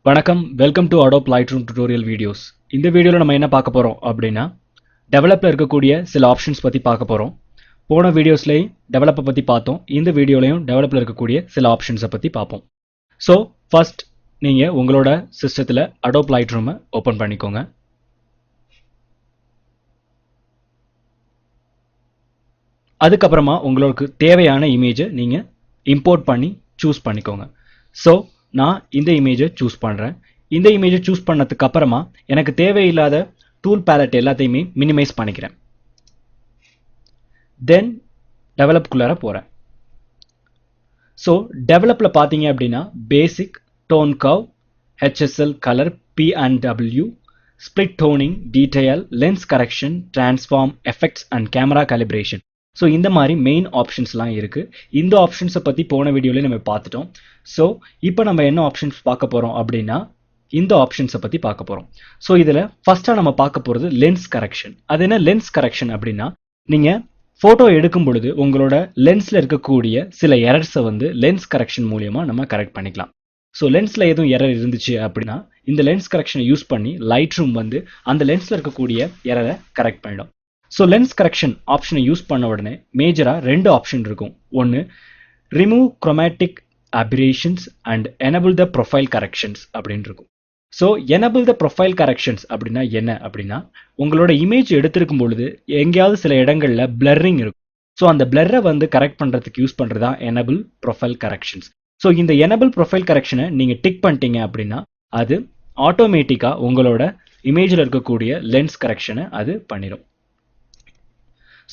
வணக்கம், welcome to Adobe Lightroom tutorial videos. இந்த வீடியோல நம்ம என்ன பார்க்க போறோம் அப்படின்னா டெவலப்ல இருக்கக்கூடிய சில ஆப்ஷன்ஸ் பத்தி பார்க்க போறோம். போன வீடியோஸ்லயும் டெவலப்பை பத்தி பார்த்தோம். இந்த வீடியோலயும் டெவலப்ல இருக்கக்கூடிய சில ஆப்ஷன்ஸை பத்தி பார்ப்போம். ஸோ ஃபர்ஸ்ட் நீங்க உங்களோட சிஸ்டத்துல Adobe Lightroom ஓபன் பண்ணிக்கோங்க. அதுக்கப்புறமா உங்களுக்கு தேவையான இமேஜை நீங்க இம்போர்ட் பண்ணி சூஸ் பண்ணிக்கோங்க. ஸோ நான் இந்த இமேஜை சூஸ் பண்றேன். இந்த இமேஜை சூஸ் பண்ணதுக்கு அப்புறமா எனக்கு தேவையில்லாத டூல் பேலட் எல்லாத்தையுமே மினிமைஸ் பண்ணிக்கிறேன். தென் டெவலப்குள்ளார போறேன். ஸோ டெவலப்ல பார்த்தீங்க அப்படின்னா basic, tone curve, HSL colour, P&W, split toning, detail, lens correction, transform, effects and camera calibration. So இந்த மாதிரி மெயின் ஆப்ஷன்ஸ்லாம் இருக்கு. இந்த ஆப்ஷன்ஸை பற்றி போன வீடியோலேயே நம்ம பார்த்துட்டோம். ஸோ இப்போ நம்ம என்ன ஆப்ஷன்ஸ் பார்க்க போகிறோம் அப்படின்னா இந்த ஆப்ஷன்ஸை பற்றி பார்க்க போகிறோம். ஸோ இதில் ஃபர்ஸ்ட்டாக நம்ம பார்க்க போகிறது லென்ஸ் கரெக்ஷன். அது என்ன லென்ஸ் கரெக்ஷன் அப்படின்னா நீங்கள் ஃபோட்டோ எடுக்கும் பொழுது உங்களோட லென்ஸில் இருக்கக்கூடிய சில எரர்ஸை லென்ஸ் கரெக்ஷன் மூலியமாக நம்ம கரெக்ட் பண்ணிக்கலாம். ஸோ லென்ஸில் எதுவும் எரர் இருந்துச்சு அப்படின்னா இந்த லென்ஸ் கரெக்ஷனை யூஸ் பண்ணி லைட்ரூம் அந்த லென்ஸில் இருக்கக்கூடிய எரரை கரெக்ட் பண்ணிடும். ஸோ லென்ஸ் கரெக்ஷன் ஆப்ஷனை யூஸ் பண்ண உடனே மேஜராக ரெண்டு ஆப்ஷன் இருக்கும். ஒன்று remove chromatic operations and enable the profile corrections அப்படின்னு இருக்கும். ஸோ எனபிள் த ப்ரொஃபைல் கரெக்ஷன்ஸ் அப்படின்னா என்ன அப்படின்னா உங்களோட இமேஜ் எடுத்திருக்கும் பொழுது எங்கேயாவது சில இடங்களில் பிளர்ரிங் இருக்கும். ஸோ அந்த பிளர்ரை கரெக்ட் பண்ணுறதுக்கு யூஸ் பண்ணுறது தான் எனபிள் ப்ரொஃபைல் கரெக்ஷன்ஸ். ஸோ இந்த எனபிள் ப்ரொஃபைல் கரெக்ஷனை நீங்கள் டிக் பண்ணிட்டீங்க அப்படின்னா அது ஆட்டோமேட்டிக்காக உங்களோட இமேஜில் இருக்கக்கூடிய லென்ஸ் கரெக்ஷனை அது பண்ணிடும்.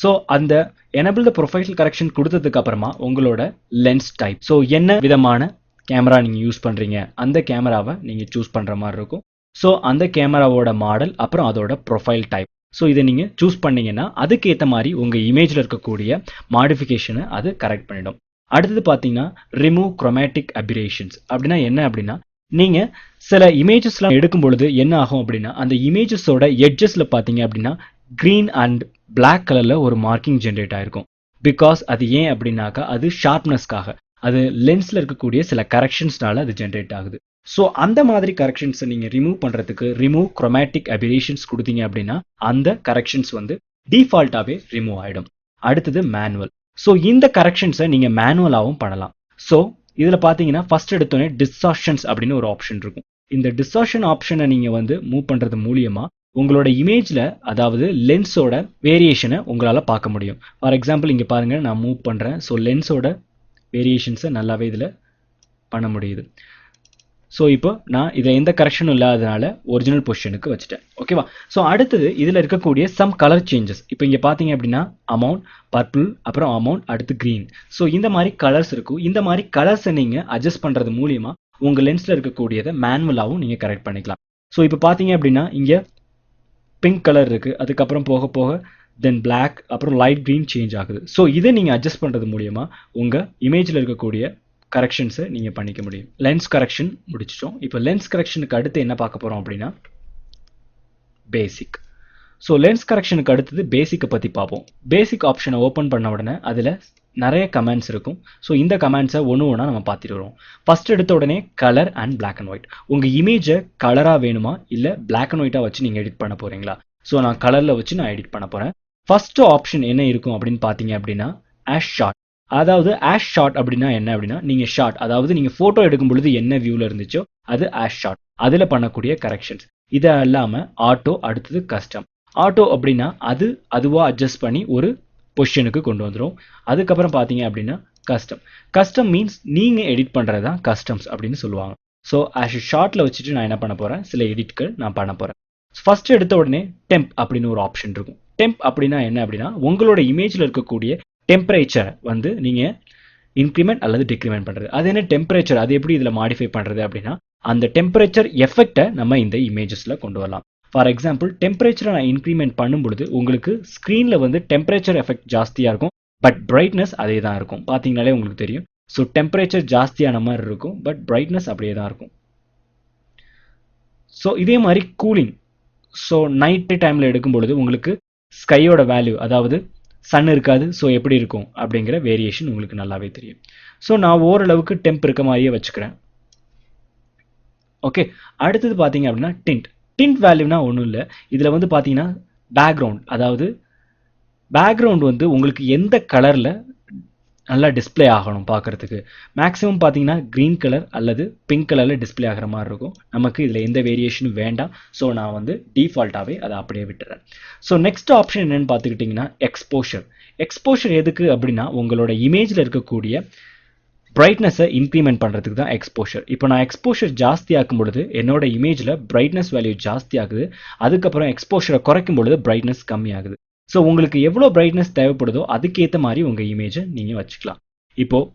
ஸோ அந்த எனபிள் த ப்ரொஃபைல் கரெக்ஷன் கொடுத்ததுக்கு அப்புறமா உங்களோட லென்ஸ் டைப், ஸோ என்ன விதமான கேமரா நீங்கள் யூஸ் பண்ணுறீங்க அந்த கேமராவை நீங்கள் சூஸ் பண்ணுற மாதிரி இருக்கும். ஸோ அந்த கேமராவோட மாடல் அப்புறம் அதோட ப்ரொஃபைல் டைப், ஸோ இதை நீங்கள் சூஸ் பண்ணீங்கன்னா அதுக்கேற்ற மாதிரி உங்கள் இமேஜில் இருக்கக்கூடிய மாடிஃபிகேஷனை அது கரெக்ட் பண்ணிடும். அடுத்தது பார்த்தீங்கன்னா ரிமூவ் குரோமேட்டிக் அபிரேஷன்ஸ் அப்படின்னா என்ன அப்படின்னா நீங்கள் சில இமேஜஸ்லாம் எடுக்கும் பொழுது என்ன ஆகும் அப்படின்னா அந்த இமேஜஸோட எட்ஜஸில் பார்த்தீங்க அப்படின்னா கிரீன் அண்ட் பிளாக் கலர்ல ஒரு மார்க்கிங் ஜென்ரேட் ஆயிருக்கும். பிகாஸ் அது ஏன் அப்படின்னாக்கா அது ஷார்ப்னஸ்க்காக, அது லென்ஸ்ல இருக்கக்கூடிய சில கரெக்ஷன்ஸ்னால அது ஜென்ரேட் ஆகுது. ஸோ அந்த மாதிரி கரெக்ஷன்ஸை நீங்க ரிமூவ் பண்றதுக்கு ரிமூவ் குரோமேட்டிக் அபிரேஷன்ஸ் கொடுத்தீங்க அப்படின்னா அந்த கரெக்ஷன்ஸ் டிஃபால்ட்டாவே ரிமூவ் ஆயிடும். அடுத்தது மேனுவல். ஸோ இந்த கரெக்ஷன்ஸை நீங்க மேனுவலாகவும் பண்ணலாம். ஸோ இதுல பாத்தீங்கன்னா ஃபர்ஸ்ட் எடுத்தோடனே டிஸ்டார்ஷன்ஸ் அப்படின்னு ஒரு ஆப்ஷன் இருக்கும். இந்த டிஸ்டார்ஷன் ஆப்ஷனை நீங்க மூவ் பண்றது மூலியமா உங்களோட இமேஜ்ல அதாவது லென்ஸோட வேரியேஷனை உங்களால பார்க்க முடியும். ஃபார் எக்ஸாம்பிள் இங்க பாருங்க, நான் மூவ் பண்றேன். ஸோ லென்ஸோட வேரியேஷன்ஸை நல்லாவே இதுல பண்ண முடியுது. ஸோ இப்போ நான் இதை எந்த கரெக்ஷனும் இல்லாததுனால ஒரிஜினல் பொசிஷனுக்கு வச்சுட்டேன். ஓகேவா? ஸோ அடுத்தது இதுல இருக்கக்கூடிய சம் கலர் சேஞ்சஸ். இப்போ இங்க பாத்தீங்க அப்படின்னா அமௌண்ட், பர்பிள், அப்புறம் அமௌண்ட், அடுத்து கிரீன். ஸோ இந்த மாதிரி கலர்ஸ் இருக்கும். இந்த மாதிரி கலர்ஸை நீங்க அட்ஜஸ்ட் பண்றது மூலியமா உங்க லென்ஸ்ல இருக்கக்கூடியதை மேனுவலாவும் நீங்க கரெக்ட் பண்ணிக்கலாம். ஸோ இப்போ பாத்தீங்க அப்படின்னா இங்க பிங்க் கலர் இருக்கு, அதுக்கப்புறம் போக போக தென் பிளாக், அப்புறம் லைட் கிரீன் சேஞ்ச் ஆகுது. ஸோ இதை நீங்க அட்ஜஸ்ட் பண்றது மூலியமா உங்க இமேஜ்ல இருக்கக்கூடிய கரெக்ஷன்ஸை நீங்க பண்ணிக்க முடியும். லென்ஸ் கரெக்ஷன் முடிச்சிட்டோம். இப்போ லென்ஸ் கரெக்ஷனுக்கு அடுத்து என்ன பார்க்க போறோம் அப்படின்னா பேசிக். ஸோ லென்ஸ் கரெக்ஷனுக்கு அடுத்தது பேசிக்கை பத்தி பார்ப்போம். பேசிக் ஆப்ஷனை ஓப்பன் பண்ண உடனே அதுல நிறைய கமெண்ட்ஸ் இருக்கும். ஸோ இந்த கமெண்ட்ஸை ஒன்று ஒன்றா நம்ம பார்த்துட்டு வரோம். ஃபர்ஸ்ட் எடுத்த உடனே colour and black and white. உங்க இமேஜை கலரா வேணுமா இல்லை பிளாக் அண்ட் ஒயிட்டா வச்சு நீங்க எடிட் பண்ண போறீங்களா? ஸோ நான் கலர்ல வச்சு நான் எடிட் பண்ண போறேன். ஃபர்ஸ்ட் ஆப்ஷன் என்ன இருக்கும் அப்படின்னு பார்த்தீங்க அப்படின்னா ஆஷ் ஷாட். அதாவது ஆஷ் ஷாட் அப்படின்னா என்ன அப்படின்னா நீங்க ஷாட், அதாவது நீங்க போட்டோ எடுக்கும் பொழுது என்ன வியூல இருந்துச்சோ அது ஆஷ் ஷாட். அதுல பண்ணக்கூடிய கரெக்ஷன்ஸ். இதை இல்லாம ஆட்டோ, அடுத்தது கஸ்டம். ஆட்டோ அப்படின்னா அதுவா அட்ஜஸ்ட் பண்ணி ஒரு பொசிஷனுக்கு கொண்டு வந்துடும். அதுக்கப்புறம் பார்த்தீங்க அப்படின்னா கஸ்டம். கஸ்டம் மீன்ஸ் நீங்க எடிட் பண்றது தான் கஸ்டம்ஸ் அப்படின்னு சொல்லுவாங்க. ஸோ ஆஸ் ஷார்ட்ல வச்சுட்டு நான் என்ன பண்ண போறேன், சில எடிட்கள் நான் பண்ண போறேன். ஃபர்ஸ்ட் எடுத்த உடனே டெம்ப் அப்படின்னு ஒரு ஆப்ஷன் இருக்கும். டெம்ப் அப்படின்னா என்ன அப்படின்னா உங்களோட இமேஜ்ல இருக்கக்கூடிய டெம்பரேச்சரை நீங்க இன்க்ரிமெண்ட் அல்லது டிக்ரிமெண்ட் பண்றது. அது என்ன டெம்பரேச்சர், அது எப்படி இதுல மாடிஃபை பண்றது அப்படின்னா அந்த டெம்பரேச்சர் எஃபெக்டை நம்ம இந்த இமேஜஸ்ல கொண்டு வரலாம். ஃபார் எக்ஸாம்பிள் டெம்பரேச்சரை நான் இன்க்ரிமெண்ட் பண்ணும்பொழுது உங்களுக்கு ஸ்க்ரீனில் டெம்பரேச்சர் எஃபெக்ட் ஜாஸ்தியாக இருக்கும், பட் பிரைட்னஸ் அதே தான் இருக்கும். பார்த்தீங்கனாலே உங்களுக்கு தெரியும். ஸோ டெம்பரேச்சர் ஜாஸ்தியான மாதிரி இருக்கும், பட் பிரைட்னஸ் அப்படியே தான் இருக்கும். ஸோ இதே மாதிரி கூலிங். ஸோ நைட் டைமில் எடுக்கும் பொழுது உங்களுக்கு ஸ்கையோட வேல்யூ, அதாவது சன் இருக்காது, ஸோ எப்படி இருக்கும் அப்படிங்கிற வேரியேஷன் உங்களுக்கு நல்லாவே தெரியும். ஸோ நான் ஓரளவுக்கு டெம்ப் இருக்க மாதிரியே வச்சுக்கிறேன். ஓகே, அடுத்தது பார்த்தீங்க அப்படின்னா டிண்ட் வேல்யூனா ஒன்றும் இல்லை. இதில் வந்து பார்த்தீங்கன்னா பேக்ரவுண்ட், அதாவது பேக்ரவுண்ட் வந்து உங்களுக்கு எந்த கலரில் நல்லா டிஸ்ப்ளே ஆகணும் பார்க்குறதுக்கு. மேக்ஸிமம் பார்த்தீங்கன்னா க்ரீன் கலர் அல்லது பிங்க் கலரில் டிஸ்ப்ளே ஆகிற மாதிரி இருக்கும். நமக்கு இதில் எந்த வேரியேஷனும் வேண்டாம். ஸோ நான் வந்து டிஃபால்ட்டாகவே அதை அப்படியே விட்டுறேன். ஸோ நெக்ஸ்ட் ஆப்ஷன் என்னென்னு பார்த்துக்கிட்டிங்கன்னா எக்ஸ்போஷர். எக்ஸ்போஷர் எதுக்கு அப்படின்னா உங்களோட இமேஜில் இருக்கக்கூடிய பிரைட்னஸை இன்க்ரிமெண்ட் பண்ணுறதுக்கு தான் எக்ஸ்போஷர். இப்போ நான் எக்ஸ்போஷர் ஜாஸ்தி ஆக்கும் பொழுது என்னோட இமேஜில் பிரைட்னஸ் வேல்யூ ஜாஸ்தி ஆகுது. அதுக்கப்புறம் எக்ஸ்போஷரை குறைக்கும் பொழுது பிரைட்னஸ் கம்மி ஆகுது. ஸோ உங்களுக்கு எவ்வளோ பிரைட்னஸ் தேவைப்படுதோ அதுக்கேற்ற மாதிரி உங்கள் இமேஜை நீங்கள் வச்சுக்கலாம். இப்போது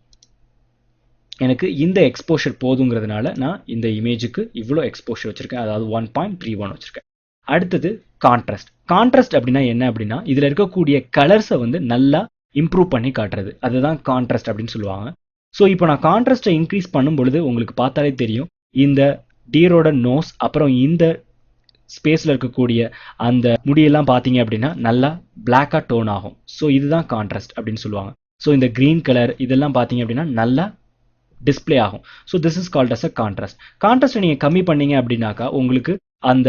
எனக்கு இந்த எக்ஸ்போஷர் போதுங்கிறதுனால நான் இந்த இமேஜுக்கு இவ்வளோ எக்ஸ்போஷர் வச்சுருக்கேன், அதாவது 1.31 வச்சுருக்கேன். அடுத்தது கான்ட்ராஸ்ட். கான்ட்ராஸ்ட் அப்படின்னா என்ன அப்படின்னா இதில் இருக்கக்கூடிய கலர்ஸை வந்து நல்லா இம்ப்ரூவ் பண்ணி காட்டுறது, அதுதான் கான்ட்ராஸ்ட் அப்படின்னு சொல்லுவாங்க. ஸோ இப்போ நான் கான்ட்ராஸ்ட்டை இன்க்ரீஸ் பண்ணும் பொழுது உங்களுக்கு பார்த்தாலே தெரியும், இந்த டீரோட நோஸ் அப்புறம் இந்த ஸ்பேஸில் இருக்கக்கூடிய அந்த முடியெல்லாம் பார்த்தீங்க அப்படின்னா நல்லா பிளாக்காக டோன் ஆகும். ஸோ இதுதான் கான்ட்ராஸ்ட் அப்படின்னு சொல்லுவாங்க. ஸோ இந்த க்ரீன் கலர் இதெல்லாம் பார்த்தீங்க அப்படின்னா நல்லா டிஸ்ப்ளே ஆகும். So this is called as a contrast. கான்ட்ராஸ்ட்டை நீங்கள் கம்மி பண்ணீங்க அப்படின்னாக்கா உங்களுக்கு அந்த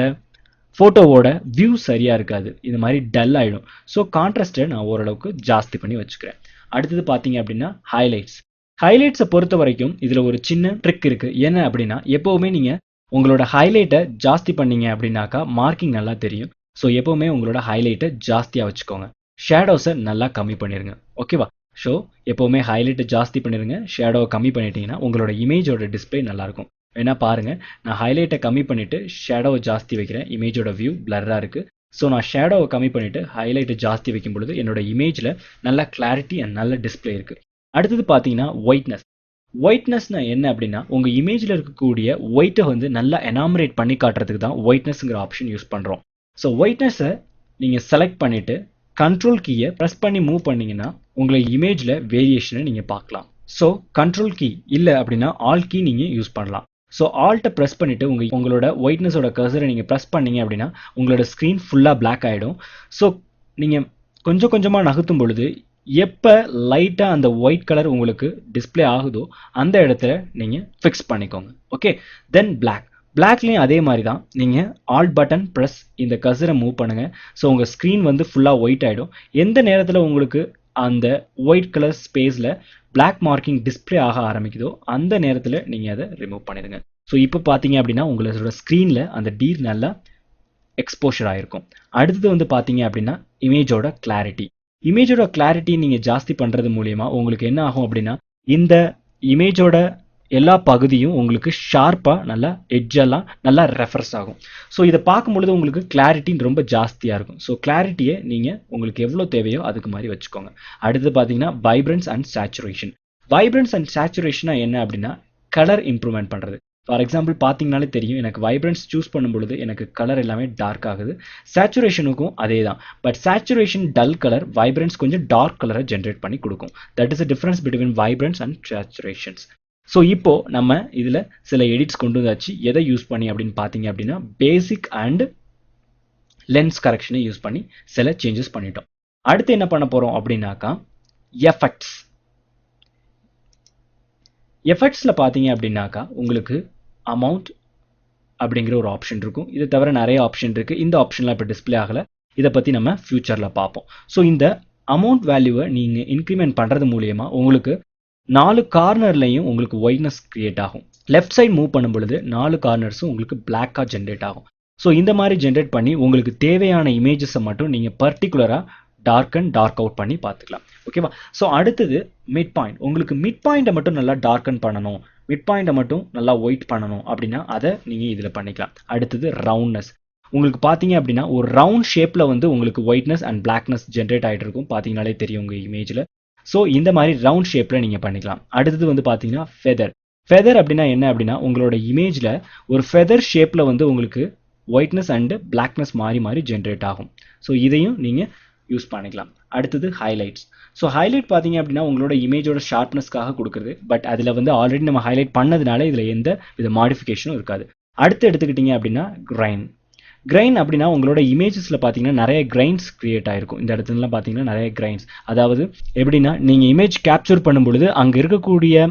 ஃபோட்டோவோட வியூ சரியாக இருக்காது, இது மாதிரி டல் ஆகிடும். ஸோ கான்ட்ராஸ்ட்டை நான் ஓரளவுக்கு ஜாஸ்தி பண்ணி வச்சுக்கிறேன். அடுத்தது பார்த்தீங்க அப்படின்னா ஹைலைட்ஸ். ஹைலைட்ஸை பொறுத்த வரைக்கும் இதில் ஒரு சின்ன ட்ரிக் இருக்குது. என்ன அப்படின்னா எப்போவுமே நீங்கள் உங்களோட ஹைலைட்டை ஜாஸ்தி பண்ணீங்க அப்படின்னாக்கா மார்க்கிங் நல்லா தெரியும். ஸோ எப்போவுமே உங்களோட ஹைலைட்டை ஜாஸ்தியாக வச்சுக்கோங்க. ஷேடோஸை நல்லா கம்மி பண்ணிடுங்க. ஓகேவா? ஸோ எப்போவுமே ஹைலைட்டை ஜாஸ்தி பண்ணிடுங்க, ஷேடோவை கம்மி பண்ணிட்டீங்கன்னா உங்களோட இமேஜோட டிஸ்பிளே நல்லாயிருக்கும். வேணா பாருங்கள், நான் ஹைலைட்டை கம்மி பண்ணிவிட்டு ஷேடோவை ஜாஸ்தி வைக்கிறேன். இமேஜோட வியூ பிளர்ராக இருக்குது. ஸோ நான் ஷேடோவை கம்மி பண்ணிவிட்டு ஹைலைட்டை ஜாஸ்தி வைக்கும் பொழுது என்னோட இமேஜில் நல்ல கிளாரிட்டி அண்ட் நல்ல டிஸ்பிளே இருக்குது. அடுத்தது பார்த்தீங்கன்னா ஒயிட்னஸ். ஒயிட்னஸ்னா என்ன அப்படின்னா உங்கள் இமேஜில் இருக்கக்கூடிய ஒயிட்டை வந்து நல்லா எனாமரேட் பண்ணி காட்டுறதுக்கு தான் ஒயிட்னஸ்ங்கிற ஆப்ஷன் யூஸ் பண்ணுறோம். ஸோ ஒயிட்னஸை நீங்கள் செலக்ட் பண்ணிவிட்டு கண்ட்ரோல் கீயை ப்ரெஸ் பண்ணி மூவ் பண்ணிங்கன்னா உங்களை இமேஜில் வேரியேஷனை நீங்கள் பார்க்கலாம். ஸோ கண்ட்ரோல் கீ இல்லை அப்படின்னா ஆல் கீ நீங்கள் யூஸ் பண்ணலாம். ஸோ ஆல்ட்டை ப்ரெஸ் பண்ணிவிட்டு உங்களோட ஒயிட்னஸோட கர்சரை நீங்கள் ப்ரெஸ் பண்ணீங்க அப்படின்னா உங்களோட ஸ்க்ரீன் ஃபுல்லாக பிளாக் ஆகிடும். ஸோ நீங்கள் கொஞ்சம் கொஞ்சமாக நகர்த்தும் பொழுது எப்போ லைட்டாக அந்த ஒயிட் கலர் உங்களுக்கு டிஸ்பிளே ஆகுதோ அந்த இடத்துல நீங்கள் ஃபிக்ஸ் பண்ணிக்கோங்க. ஓகே, தென் பிளாக்லேயும் அதே மாதிரி தான். நீங்கள் ஆல்ட் பட்டன் ப்ரெஸ் இந்த கர்சரை மூவ் பண்ணுங்கள். ஸோ உங்கள் ஸ்க்ரீன் வந்து ஃபுல்லாக ஒயிட் ஆகிடும். எந்த நேரத்தில் உங்களுக்கு அந்த ஒயிட் கலர் ஸ்பேஸில் பிளாக் மார்க்கிங் டிஸ்பிளே ஆக ஆரம்பிக்குதோ அந்த நேரத்தில் நீங்கள் அதை ரிமூவ் பண்ணிடுங்க. ஸோ இப்போ பார்த்தீங்க அப்படின்னா உங்களோட ஸ்க்ரீனில் அந்த டீர் நல்லா எக்ஸ்போஷர் ஆகிருக்கும். அடுத்தது வந்து பார்த்தீங்க அப்படின்னா இமேஜோட கிளாரிட்டி. இமேஜோட கிளாரிட்டி நீங்கள் ஜாஸ்தி பண்ணுறது மூலயமா உங்களுக்கு என்ன ஆகும் அப்படின்னா இந்த இமேஜோட எல்லா பகுதியும் உங்களுக்கு ஷார்ப்பாக நல்லா எட்ஜெல்லாம் நல்லா ரெஃபரன்ஸ் ஆகும். ஸோ இதை பார்க்கும்பொழுது உங்களுக்கு கிளாரிட்டி ரொம்ப ஜாஸ்தியாக இருக்கும். ஸோ கிளாரிட்டியை நீங்கள் உங்களுக்கு எவ்வளோ தேவையோ அதுக்கு மாதிரி வச்சுக்கோங்க. அடுத்து பார்த்தீங்கன்னா vibrance and saturation. Vibrance and சேச்சுரேஷனாக என்ன அப்படின்னா கலர் இம்ப்ரூவ்மெண்ட் பண்ணுறது. ஃபார் எக்ஸாம்பிள் பார்த்தீங்கனாலே தெரியும், எனக்கு வைப்ரன்ஸ் சூஸ் பண்ணும் பொழுது எனக்கு கலர் எல்லாமே டார்க் ஆகுது. சேச்சுரேஷனுக்கும் அதே தான். But saturation dull colour, vibrance கொஞ்சம் டார்க் கலரை ஜென்ரேட் பண்ணி கொடுக்கும். That is the difference between vibrance and saturations. So இப்போது நம்ம இதில் சில எடிட்ஸ் கொண்டு வந்தாச்சு. எதை யூஸ் பண்ணி அப்படின்னு பார்த்தீங்க அப்படின்னா பேசிக் அண்ட் லென்ஸ் கரெக்ஷனை யூஸ் பண்ணி சில சேஞ்சஸ் பண்ணிட்டோம். அடுத்து என்ன பண்ண போகிறோம் அப்படின்னாக்கா எஃபெக்ட்ஸ். எஃபெக்ட்ஸில் பார்த்தீங்க அப்படின்னாக்கா உங்களுக்கு அமௌண்ட் அப்படிங்கிற ஒரு ஆப்ஷன் இருக்கும். இதை தவிர நிறைய ஆப்ஷன் இருக்குது. இந்த ஆப்ஷன்லாம் இப்போ டிஸ்பிளே ஆகலை, இதை பற்றி நம்ம ஃபியூச்சரில் பார்ப்போம். ஸோ இந்த அமௌண்ட் வேல்யூவை நீங்கள் இன்க்ரிமெண்ட் பண்ணுறது மூலயமா உங்களுக்கு 4 கார்னர்லையும் உங்களுக்கு ஒயிட்னஸ் கிரியேட் ஆகும். லெஃப்ட் சைட் மூவ் பண்ணும் பொழுது 4 கார்னர்ஸும் உங்களுக்கு பிளாக்காக ஜென்ரேட் ஆகும். ஸோ இந்த மாதிரி ஜென்ரேட் பண்ணி உங்களுக்கு தேவையான இமேஜஸை மட்டும் நீங்கள் பர்டிகுலராக டார்க் அவுட் பண்ணி பார்த்துக்கலாம். ஓகேவா? ஸோ அடுத்தது மிட் பாயிண்ட். உங்களுக்கு மிட் பாயிண்ட்டை மட்டும் நல்லா டார்க்கன் பண்ணணும், மிட் பாயிண்ட்டை மட்டும் நல்லா ஒயிட் பண்ணணும் அப்படின்னா அதை நீங்கள் இதில் பண்ணிக்கலாம். அடுத்தது ரவுண்ட்னஸ். உங்களுக்கு பார்த்தீங்க அப்படின்னா ஒரு ரவுண்ட் ஷேப்பில் வந்து உங்களுக்கு ஒயிட்னஸ் அண்ட் பிளாக்னஸ் ஜென்ரேட் ஆகிட்டு இருக்கும். பார்த்தீங்கனாலே தெரியும் உங்கள் இமேஜில். ஸோ இந்த மாதிரி ரவுண்ட் ஷேப்பில் நீங்கள் பண்ணிக்கலாம். அடுத்தது வந்து பார்த்தீங்கன்னா ஃபெதர் அப்படின்னா என்ன அப்படின்னா உங்களோட இமேஜில் ஒரு ஃபெதர் ஷேப்பில் வந்து உங்களுக்கு ஒயிட்னஸ் அண்டு பிளாக்னஸ் மாறி மாறி ஜென்ரேட் ஆகும். ஸோ இதையும் நீங்கள் யூஸ் பண்ணிக்கலாம். அடுத்தது ஹைலைட்ஸ். ஸோ ஹைலைட் பார்த்தீங்க அப்படின்னா உங்களோட இமேஜோட ஷார்ப்னஸ்க்காக கொடுக்குறது. பட் அதில் வந்து ஆல்ரெடி நம்ம ஹைலைட் பண்ணதுனால இதில் எந்த வித மாடிஃபிகேஷனும் இருக்காது. அடுத்து எடுத்துக்கிட்டிங்க அப்படின்னா கிரைன் அப்படின்னா உங்களோட இமேஜஸில் பார்த்தீங்கன்னா நிறைய கிரைன்ஸ் கிரியேட் ஆகிருக்கும். இந்த இடத்துலலாம் பார்த்தீங்கன்னா நிறைய கிரைன்ஸ், அதாவது எப்படின்னா நீங்கள் இமேஜ் கேப்சர் பண்ணும் பொழுது அங்கே இருக்கக்கூடிய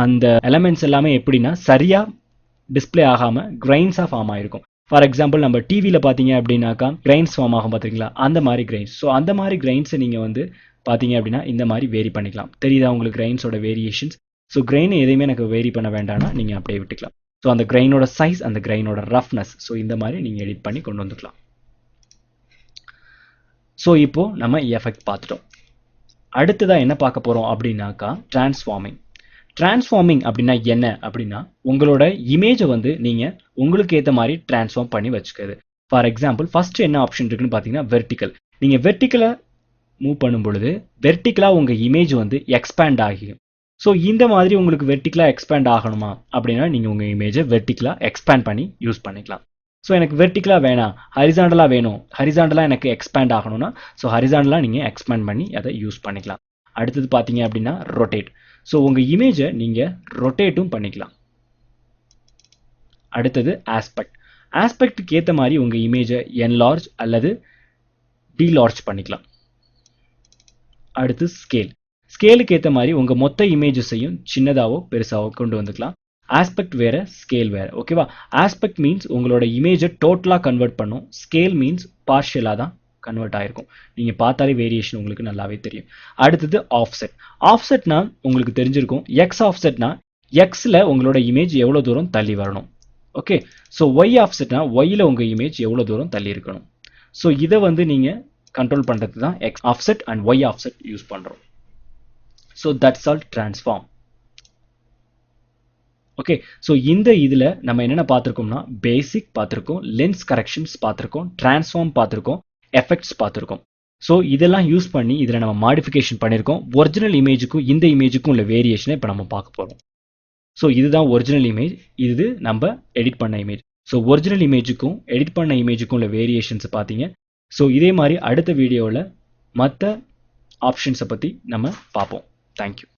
அந்த எலமெண்ட்ஸ் எல்லாமே எப்படின்னா சரியாக டிஸ்ப்ளே ஆகாம கிரைன்ஸாக ஃபார்ம் ஆயிருக்கும். ஃபார் எக்ஸாம்பிள் நம்ம டிவியில் பார்த்தீங்க அப்படின்னாக்கா கிரைன்ஸ் ஃபார்ம் ஆகும் பார்த்தீங்களா, அந்த மாதிரி கிரைன்ஸ். ஸோ அந்த மாதிரி கிரைன்ஸை நீங்கள் வந்து பார்த்தீங்க அப்படின்னா இந்த மாதிரி வேரி பண்ணிக்கலாம். தெரியுதா உங்களுக்கு கிரைன்ஸோட வேரியேஷன்ஸ்? ஸோ கிரைன் எதையுமே எனக்கு வேரி பண்ண வேண்டாம்னா நீங்கள் அப்படியே விட்டுக்கலாம். ஸோ அந்த கிரைனோட சைஸ், அந்த கிரைனோட ரஃப்னஸ், ஸோ இந்த மாதிரி நீங்கள் எடிட் பண்ணி கொண்டு வந்துக்கலாம். ஸோ இப்போ நம்ம எஃபெக்ட் பார்த்துட்டோம். அடுத்ததாக என்ன பார்க்க போகிறோம் அப்படின்னாக்கா டிரான்ஸ்ஃபார்மிங். டிரான்ஸ்ஃபார்மிங் அப்படின்னா என்ன அப்படின்னா, உங்களோட இமேஜை வந்து நீங்கள் உங்களுக்கு ஏற்ற மாதிரி டிரான்ஸ்ஃபார்ம் பண்ணி வச்சுக்கிறது. ஃபார் எக்ஸாம்பிள் ஃபர்ஸ்ட் என்ன ஆப்ஷன் இருக்குன்னு பார்த்தீங்கன்னா வெர்டிக்கல். நீங்கள் வெர்டிக்கலை மூவ் பண்ணும் பொழுது வெர்டிக்கலாக உங்கள் இமேஜ் வந்து எக்ஸ்பேண்ட் ஆகிடும். ஸோ இந்த மாதிரி உங்களுக்கு வெர்டிக்கலாக எக்ஸ்பேண்ட் ஆகணுமா அப்படின்னா நீங்கள் உங்கள் இமேஜை வெர்டிக்கலாக எக்ஸ்பேண்ட் பண்ணி யூஸ் பண்ணிக்கலாம். ஸோ எனக்கு வெர்டிக்கலாக வேணாம், ஹரிசாண்டலாக வேணும், ஹரிசாண்டலாக எனக்கு எக்ஸ்பேண்ட் ஆகணும்னா ஸோ ஹரிசாண்டலாக நீங்கள் எக்ஸ்பேண்ட் பண்ணி அதை யூஸ் பண்ணிக்கலாம். அடுத்தது பார்த்தீங்க அப்படின்னா ரொட்டேட். ஸோ உங்கள் இமேஜை நீங்கள் ரொட்டேட்டும் பண்ணிக்கலாம். அடுத்தது ஆஸ்பெக்ட். ஆஸ்பெக்ட்டுக்கு ஏற்ற மாதிரி உங்கள் இமேஜை என்லார்ஜ் அல்லது டீலார்ஜ் பண்ணிக்கலாம். அடுத்து ஸ்கேல். ஸ்கேலுக்கு ஏற்ற மாதிரி உங்கள் மொத்த இமேஜஸையும் சின்னதாவோ பெருசாவோ கொண்டு வந்துக்கலாம். ஆஸ்பெக்ட் வேற, ஸ்கேல் வேற. ஓகேவா? ஆஸ்பெக்ட் மீன்ஸ் உங்களோட இமேஜை டோட்டலாக கன்வெர்ட் பண்ணும். ஸ்கேல் மீன்ஸ் பார்ஷியலாக தான் கன்வெர்ட் ஆயிருக்கும். நீங்கள் பார்த்தாலே வேரியேஷன் உங்களுக்கு நல்லாவே தெரியும். அடுத்தது ஆஃப்செட். ஆஃப்செட்னா உங்களுக்கு தெரிஞ்சிருக்கும். எக்ஸ் ஆஃப்செட்னா எக்ஸில் உங்களோட இமேஜ் எவ்வளோ தூரம் தள்ளி வரணும். ஓகே. ஸோ ஒய் ஆஃப்செட்னா ஒய்யில் உங்கள் இமேஜ் எவ்வளோ தூரம் தள்ளி இருக்கணும். ஸோ இதை வந்து நீங்கள் கண்ட்ரோல் பண்ணுறது தான் X offset and Y offset use பண்ணுறோம். So that's all transform. Okay. So இந்த இதில் நம்ம என்னென்ன பார்த்துருக்கோம்னா பேசிக் பார்த்துருக்கோம், லென்ஸ் கரெக்ஷன்ஸ் பார்த்துருக்கோம், டிரான்ஸ்ஃபார்ம் பார்த்துருக்கோம், எஃபெக்ட்ஸ் பார்த்துருக்கோம். ஸோ இதெல்லாம் யூஸ் பண்ணி இதில் நம்ம மாடிஃபிகேஷன் பண்ணியிருக்கோம். ஒரிஜினல் இமேஜுக்கும் இந்த இமேஜுக்கும் உள்ள வேரியேஷனை இப்போ நம்ம பார்க்க போகிறோம். ஸோ இதுதான் ஒரிஜினல் இமேஜ், இது நம்ம எடிட் பண்ண இமேஜ். ஸோ ஒரிஜினல் இமேஜுக்கும் எடிட் பண்ண இமேஜுக்கும் உள்ள வேரியேஷன்ஸ் பார்த்தீங்க. ஸோ இதே மாதிரி அடுத்த வீடியோவில் மற்ற ஆப்ஷன்ஸை பற்றி நம்ம பார்ப்போம். தேங்க்யூ.